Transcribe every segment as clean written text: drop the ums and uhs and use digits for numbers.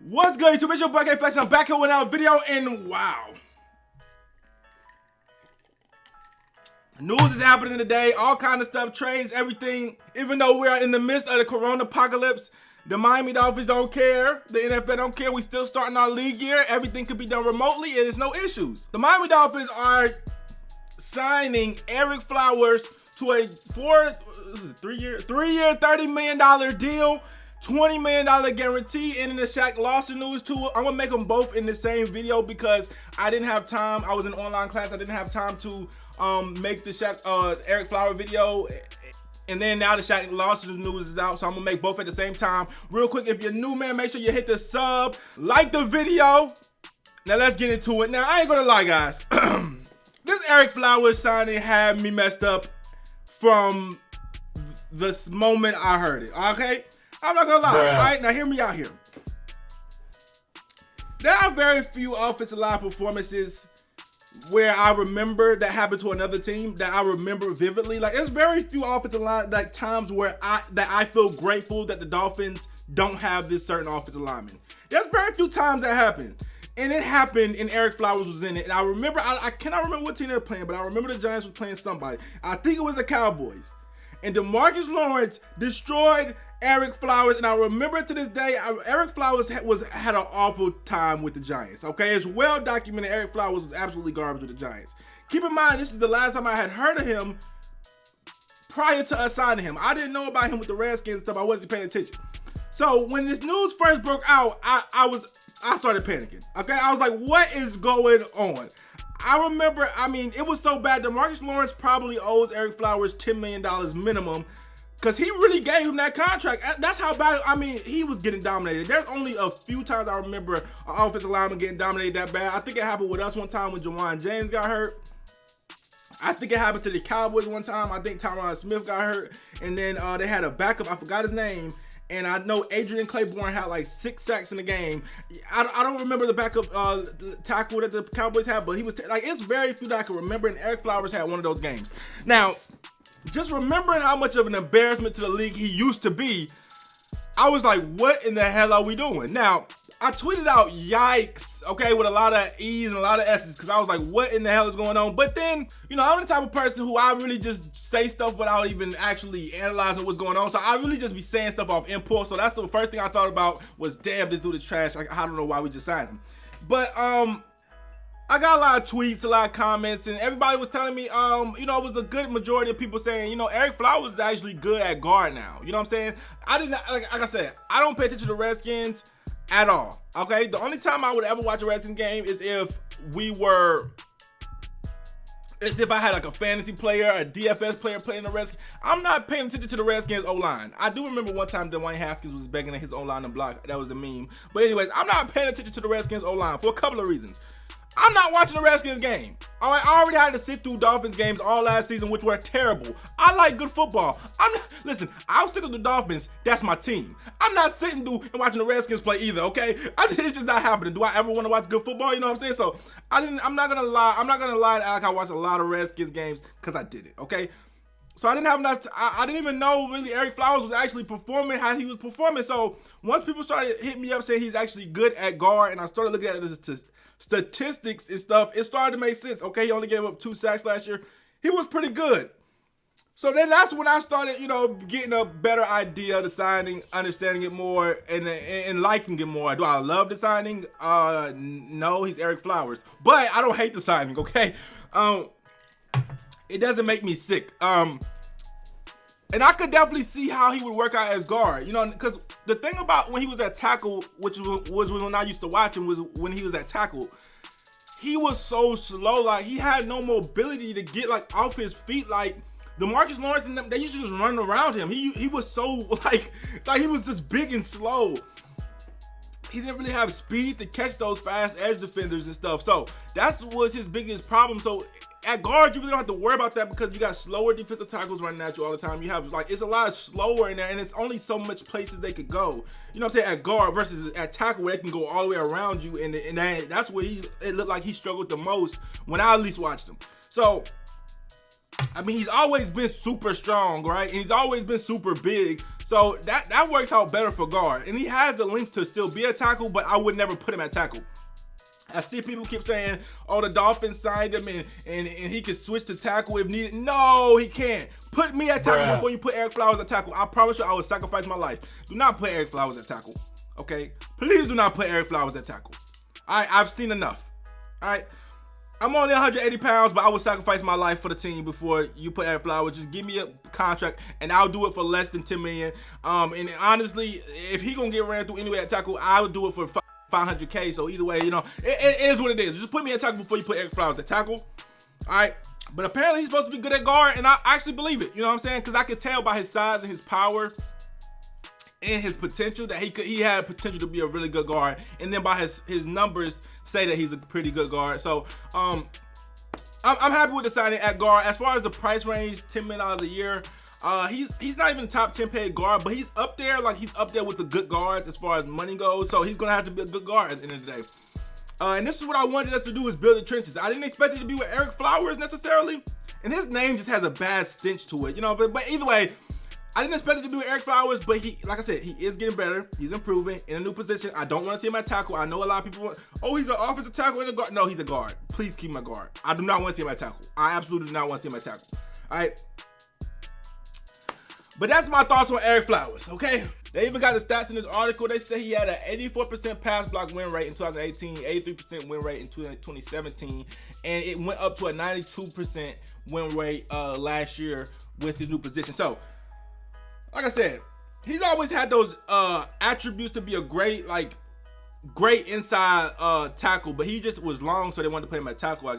What's good, YouTube? It's your boy K-Flex, and I'm back here with another video, and wow. News is happening today, all kind of stuff, trades, everything. Even though we're in the midst of the corona apocalypse, the Miami Dolphins don't care, the NFL don't care, we still starting our league year, everything could be done remotely, and there's no issues. The Miami Dolphins are signing Ereck Flowers to a three-year, $30 million deal. $20 million guarantee. And in the Shaq Lawson news too, I'm gonna make them both in the same video because I didn't have time. I was in online class. I didn't have time to make the Ereck Flower video. And then now the Shaq Lawson news is out, so I'm gonna make both at the same time. Real quick, if you're new, man, make sure you hit the sub, like the video. Now let's get into it. Now I ain't gonna lie, guys. This Ereck Flowers signing had me messed up from the moment I heard it. Okay. I'm not gonna lie, all right? Now hear me out here. There are very few offensive line performances where I remember that happened to another team that I remember vividly. Like, there's very few offensive line times where I feel grateful that the Dolphins don't have this certain offensive lineman. There's very few times that happened. And it happened, and Ereck Flowers was in it. And I remember, I cannot remember what team they were playing, but I remember the Giants were playing somebody. I think it was the Cowboys. And DeMarcus Lawrence destroyed Ereck Flowers, and I remember to this day, Ereck Flowers had an awful time with the Giants. Okay, it's well documented. Ereck Flowers was absolutely garbage with the Giants. Keep in mind, this is the last time I had heard of him prior to us signing him. I didn't know about him with the Redskins and stuff. I wasn't paying attention. So when this news first broke out, I started panicking. Okay, I was like, what is going on? I remember, I mean, it was so bad. DeMarcus Lawrence probably owes Ereck Flowers $10 million minimum because he really gave him that contract. That's how bad, I mean, he was getting dominated. There's only a few times I remember an offensive lineman getting dominated that bad. I think it happened with us one time when Jawan James got hurt. I think it happened to the Cowboys one time. I think Tyron Smith got hurt. And then they had a backup, I forgot his name. And I know Adrian Claiborne had like 6 sacks in the game. I don't remember the backup tackle that the Cowboys had, but he was like, it's very few that I can remember, and Ereck Flowers had one of those games. Now, just remembering how much of an embarrassment to the league he used to be, I was like, what in the hell are we doing? Now, I tweeted out yikes, okay, with a lot of E's and a lot of S's, because I was like, what in the hell is going on? But then, you know, I'm the type of person who I really just say stuff without even actually analyzing what's going on. So I really just be saying stuff off impulse. So that's the first thing I thought about was, damn, this dude is trash. I don't know why we just signed him. But I got a lot of tweets, a lot of comments, and everybody was telling me, you know, it was a good majority of people saying, you know, Ereck Flowers is actually good at guard now. You know what I'm saying? I didn't, like I said, I don't pay attention to the Redskins at all. Okay, the only time I would ever watch a Redskins game is if I had like a fantasy player, a DFS player playing the Redskins. I'm not paying attention to the Redskins O-line. I do remember one time Dwayne Haskins was begging his O-line to block. That was a meme. But anyways, I'm not paying attention to the Redskins O-line for a couple of reasons. I'm not watching the Redskins game. All right, I already had to sit through Dolphins games all last season, which were terrible. I like good football. Listen, I'll sit with the Dolphins. That's my team. I'm not sitting through and watching the Redskins play either, okay? It's just not happening. Do I ever want to watch good football? You know what I'm saying? So I'm not gonna lie. I'm not gonna lie to Alec. I watched a lot of Redskins games because I did it, okay? So I didn't have enough. I didn't even know really Ereck Flowers was actually performing how he was performing. So once people started hitting me up saying he's actually good at guard, and I started looking at the statistics and stuff, it started to make sense. Okay, he only gave up 2 sacks last year. He was pretty good. So then that's when I started, you know, getting a better idea of the signing, understanding it more, and liking it more. Do I love the signing? No, he's Ereck Flowers. But I don't hate the signing, okay? It doesn't make me sick. And I could definitely see how he would work out as guard, you know, because the thing about when he was at tackle, which was when I used to watch him, was when he was at tackle, he was so slow. Like, he had no mobility to get like off his feet. Like DeMarcus Lawrence and them, they used to just run around him. He was so like he was just big and slow. He didn't really have speed to catch those fast edge defenders and stuff. So that was his biggest problem. So at guard, you really don't have to worry about that because you got slower defensive tackles running at you all the time. You have, like, it's a lot slower in there, and it's only so much places they could go. You know what I'm saying? At guard versus at tackle, where they can go all the way around you, and that's where it looked like he struggled the most when I at least watched him. So I mean, he's always been super strong, right? And he's always been super big. So that works out better for guard. And he has the length to still be a tackle, but I would never put him at tackle. I see people keep saying, oh, the Dolphins signed him and he can switch to tackle if needed. No, he can't. Put me at tackle before you put Ereck Flowers at tackle. I promise you I will sacrifice my life. Do not put Ereck Flowers at tackle. Okay? Please do not put Ereck Flowers at tackle. I've seen enough. All right? I'm only 180 pounds, but I will sacrifice my life for the team before you put Ereck Flowers. Just give me a contract, and I'll do it for less than $10 million. And honestly, if he gonna get ran through anyway at tackle, I would do it for $500K. So either way, it is what it is. Just put me at tackle before you put Ereck Flowers at tackle. All right. But apparently he's supposed to be good at guard, and I actually believe it. You know what I'm saying? Because I could tell by his size and his power and his potential that he had potential to be a really good guard. And then by his numbers say that he's a pretty good guard. So I'm happy with the signing at guard. As far as the price range, $10 million a year. He's not even top 10 paid guard, but he's up there. Like, he's up there with the good guards as far as money goes. So he's gonna have to be a good guard at the end of the day. And this is what I wanted us to do, is build the trenches. I didn't expect it to be with Ereck Flowers necessarily, and his name just has a bad stench to it, But either way, I didn't expect it to be with Ereck Flowers, but he, like I said, he is getting better. He's improving in a new position. I don't want to see him at tackle. I know a lot of people want, oh, he's an offensive tackle and a guard. No, he's a guard. Please keep him at guard. I do not want to see him at tackle. I absolutely do not want to see him at tackle. All right. But that's my thoughts on Ereck Flowers, okay? They even got the stats in this article. They say he had an 84% pass block win rate in 2018, 83% win rate in 2017, and it went up to a 92% win rate last year with his new position. So, like I said, he's always had those attributes to be a great inside tackle, but he just was long, so they wanted to play him at tackle.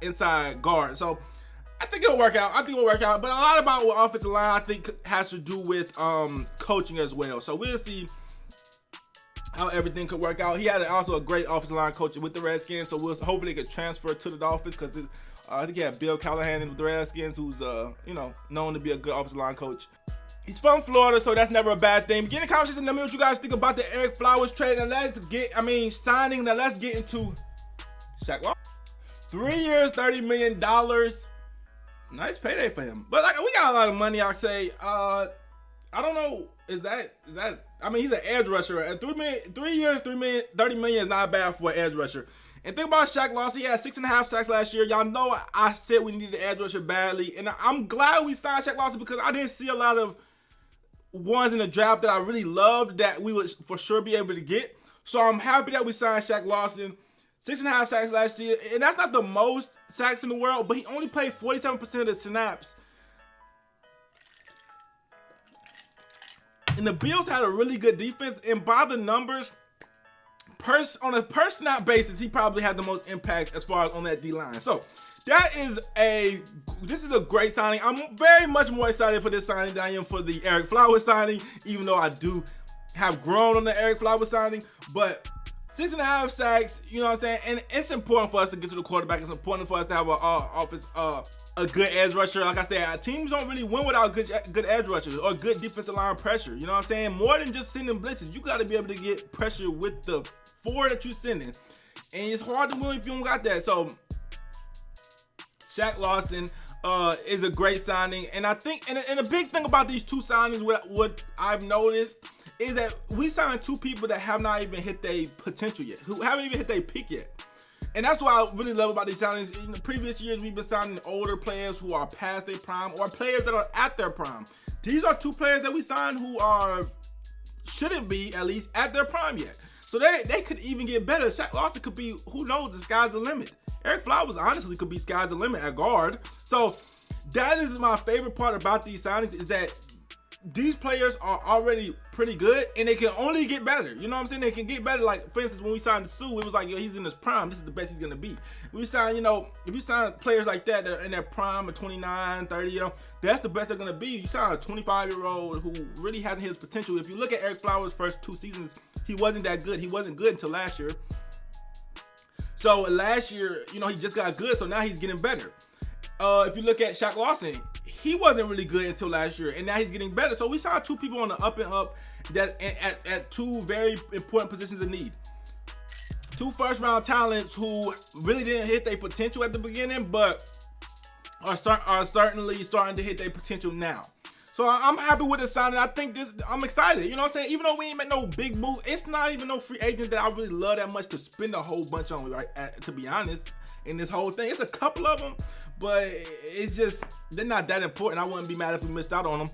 Inside guard. So I think it'll work out. But a lot about what offensive line, I think, has to do with coaching as well. So we'll see how everything could work out. He had also a great offensive line coach with the Redskins, so we'll hopefully get transferred to the Dolphins, because I think he had Bill Callahan with the Redskins, who's known to be a good offensive line coach. He's from Florida, so that's never a bad thing. Get in the conversation. Let me know what you guys think about the Ereck Flowers trade, and signing. Now let's get into Shaq Lawson. 3 years, $30 million. Nice payday for him. But we got a lot of money, I'd say. I don't know. Is that? He's an edge rusher. At 3 years, $30 million is not bad for an edge rusher. And think about Shaq Lawson. He had 6.5 sacks last year. Y'all know I said we needed an edge rusher badly. And I'm glad we signed Shaq Lawson, because I didn't see a lot of ones in the draft that I really loved that we would for sure be able to get. So I'm happy that we signed Shaq Lawson. 6.5 sacks last year, and that's not the most sacks in the world, but he only played 47% of the snaps. And the Bills had a really good defense, and by the numbers, on a per snap basis, he probably had the most impact as far as on that D-line. So this is a great signing. I'm very much more excited for this signing than I am for the Ereck Flowers signing, even though I do have grown on the Ereck Flowers signing. But 6.5 sacks, you know what I'm saying? And it's important for us to get to the quarterback. It's important for us to have a good edge rusher. Like I said, teams don't really win without good edge rushers or good defensive line pressure. You know what I'm saying? More than just sending blitzes, you got to be able to get pressure with the four that you're sending. And it's hard to win if you don't got that. So Shaq Lawson is a great signing. And I think, and a big thing about these two signings, what I've noticed, is that we signed two people that have not even hit their potential yet, who haven't even hit their peak yet. And that's what I really love about these signings. In the previous years, we've been signing older players who are past their prime, or players that are at their prime. These are two players that we signed who shouldn't be, at least, at their prime yet. So they could even get better. Shaq Lawson could be, who knows, the sky's the limit. Ereck Flowers honestly could be sky's the limit at guard. So that is my favorite part about these signings, is that these players are already pretty good, and they can only get better. You know what I'm saying? They can get better. Like, for instance, when we signed Sue, it was like, yo, he's in his prime. This is the best he's going to be. We sign, if you sign players like that are in their prime of 29, 30, that's the best they're going to be. You sign a 25-year-old who really hasn't hit his potential. If you look at Ereck Flowers' first 2 seasons, he wasn't that good. He wasn't good until last year. So last year, he just got good, so now he's getting better. If you look at Shaq Lawson, he wasn't really good until last year, and now he's getting better. So we saw two people on the up and up that at two very important positions of need. 2 first-round talents who really didn't hit their potential at the beginning, but are certainly starting to hit their potential now. So So I'm happy with the signing. I think I'm excited. You know what I'm saying? Even though we ain't make no big moves, it's not even no free agent that I really love that much to spend a whole bunch on, right? To be honest, in this whole thing, it's a couple of them, but it's just, they're not that important. I wouldn't be mad if we missed out on them.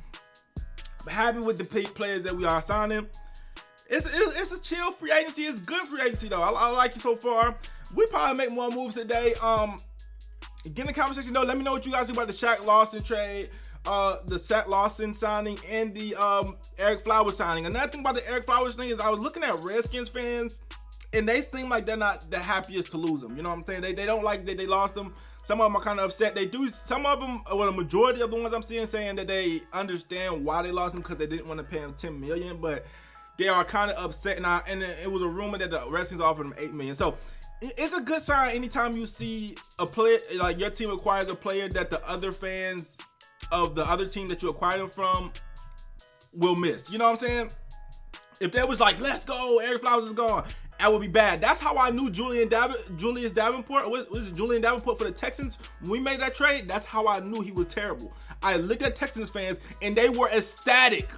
But happy with the players that we are signing. It's a chill free agency. It's good free agency though. I like it so far. We probably make more moves today. Get in the comment section though. Let me know what you guys think about the Shaq Lawson trade, the Shaq Lawson signing, and the Ereck Flowers signing. Another thing about the Ereck Flowers thing is I was looking at Redskins fans, and they seem like they're not the happiest to lose him. You know what I'm saying? They don't like that they lost him. Some of them are kind of upset. They do. Some of them, well, the majority of the ones I'm seeing saying that they understand why they lost him because they didn't want to pay him $10 million, but they are kind of upset. And it was a rumor that the Redskins offered him $8 million. So it's a good sign anytime you see a player, like your team acquires a player that the other fans of the other team that you acquired him from will miss. You know what I'm saying? If they was like, let's go, Ereck Flowers is gone, that would be bad. That's how I knew Julius Davenport was Julian Davenport for the Texans. When we made that trade, that's how I knew he was terrible. I looked at Texans fans and they were ecstatic.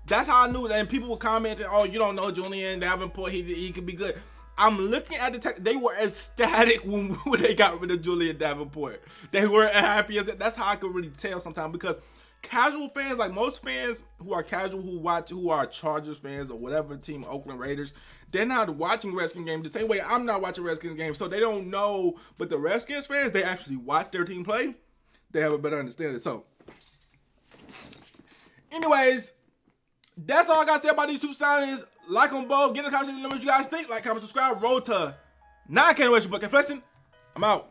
That's how I knew that. And people were commenting, oh, you don't know Julian Davenport, he could be good. I'm looking at the Texans, they were ecstatic when they got rid of Julian Davenport. They were happy as that's how I could really tell sometimes, because casual fans, like most fans who are casual, who are Chargers fans or whatever team, Oakland Raiders, they're not watching Redskins games the same way I'm not watching Redskins games, so they don't know. But the Redskins fans, they actually watch their team play. They have a better understanding. So, anyways, that's all I got to say about these two signings. Like them both. Get in the comment section. Let me know what you guys think. Like, comment, subscribe. Roll to 9K. I'm out.